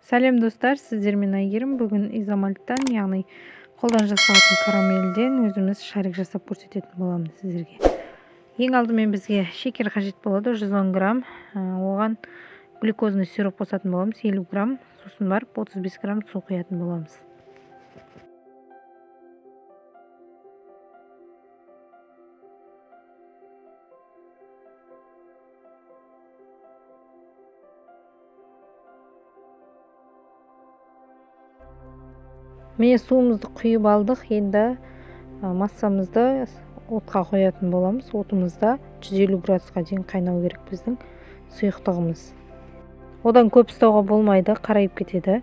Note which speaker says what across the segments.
Speaker 1: Сәлем достар, сіздермен Айгерім. Бүгін изомальттан, яғни қолдан жасалатын карамельден өзіміз шарик жасап көрсететін боламыз сіздерге. Ең алдымен бізге шекер қажет болады, 110 грамм. Оған глюкозный сироп қосатын боламыз, 50 грамм. Сосын барып 35 грамм су құятын боламыз. Міне суымызды құйып алдық. Енді массамызды отқа қоятын боламыз. Отымызда 150 градусқа дейін қайнау керек біздің сұйықтығымыз. Одан көп ұстауға болмайды, қарайып кетеді.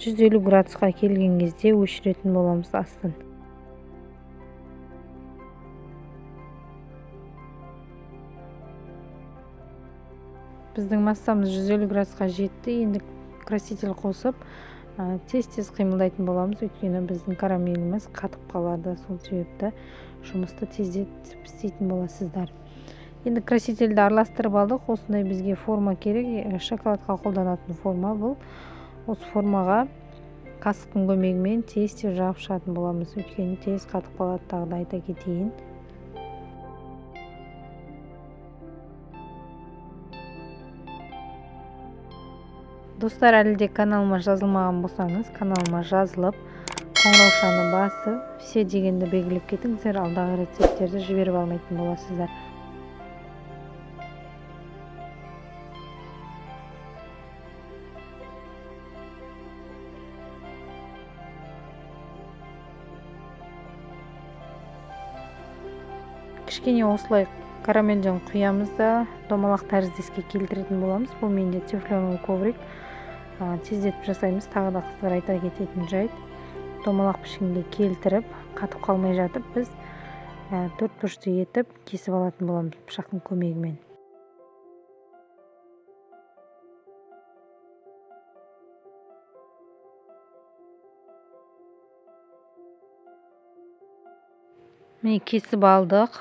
Speaker 1: 150 градусқа келген кезде өшіретін боламыз астын. Біздің массамыз 150 градусқа жетті. Енді краситель қосып, тез қимылдайтын боламыз, өйткені біздің карамеліміз қатып қалады. Сол себепті жұмысты тездетіп істейтін боласыздар. Енді красительді араластырып алдық. Осындай бізге форма керек, шоколадқа қолданатын форма бұл. Осы формаға қасықтың көмегімен тез жағып шығатын боламыз, өйткені тез қатып қалады. Тағы да айта кетейін. Достар, әлі де каналыма жазылмаған болсаңыз, каналыма жазылып, қоңыраушаны басып, все дегенді белгілеп кетіңіздер, алдағы рецепттерді жіберіп алмайтын боласыздар. Кішкене осылай карамельден құямыз да домалақ тәріздеске келтіретін боламыз. Бұл менде тефлоновый коврик. Тездетіп жасаймыз. Тағы да қыздар айта кететін жайт, домалақ пішінге келтіріп, қатып қалмай жатып, біз төрт бұрышты етіп кесіп алатын боламыз пышақтың көмегімен. Міне кесіп алдық,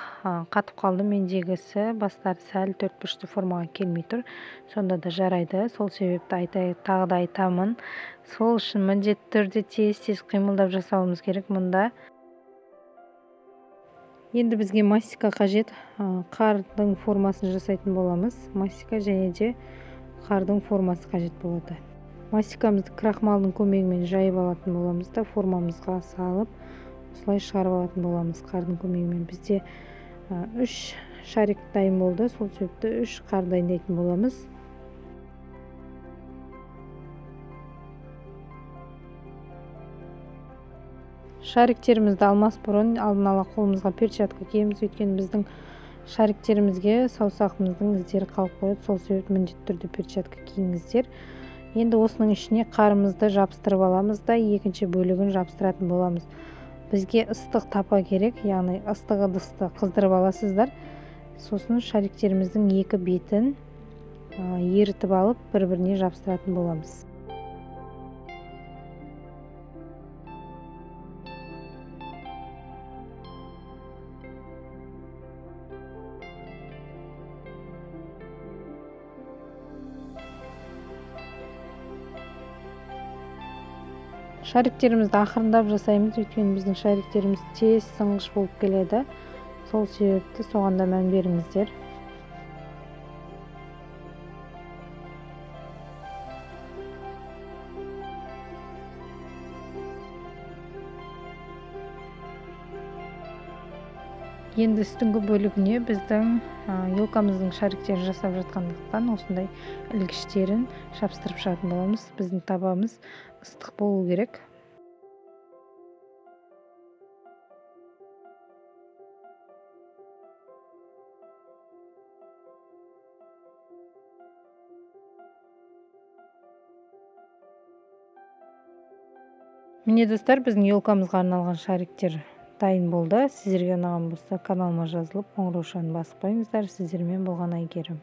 Speaker 1: қатып қалды мендегісі, бастары сәл төрт бұрышты формаға келмей тұр. Сонда да жарайды. Сол себепті тағы да айтамын. Сол үшін міндетті түрде тез қимылдап жасауымыз керек мұнда. Енді бізге мастика қажет. Қардың формасын жасайтын боламыз. Мастика және де қардың формасы қажет болады. Мастикамызды крахмалдың көмегімен жайып алатын боламыз да формамызға салып, осылай шығарып алатын боламыз қардың көмегімен. Бізде 3 шарик дайын болды. Сол себепті 3 қар дайындайтын боламыз. Шариктерімізді алмас бұрын алдын ала қолымызға перчатка киеміз, өйткені біздің шариктерімізге саусағымыздың іздері қалып қояды. Сол себепті міндетті түрде перчатка киіңіздер. Енді осының ішіне қарымызды жабыстырып аламыз да екінші бөлігін жабыстыратын боламыз. Бізге ыстық тапа керек, яғни ыстық ыдысты қыздырып аласыздар. Сосын шариктеріміздің екі бетін ерітіп алып, бір-біріне жабыстыратын боламыз. Шариктерімізді ақырындап жасаймыз, өйткені біздің шариктеріміз тез сынғыш болып келеді. Сол себепті соған да мән беріңіздер. Енді үстіңгі бөлігіне біздің елкамыздың шариктерін жасап жатқандықтан осындай ілгіштерін жабыстырып шығатын боламыз. Біздің табамыз ыстық болу керек. Міне достар, біздің елкамызға арналған шариктер дайын болды. Сіздерге ұнаған болса, каналыма жазылып, қоңыраушаны басып қойыңыздар. Сіздермен болған Айгерім.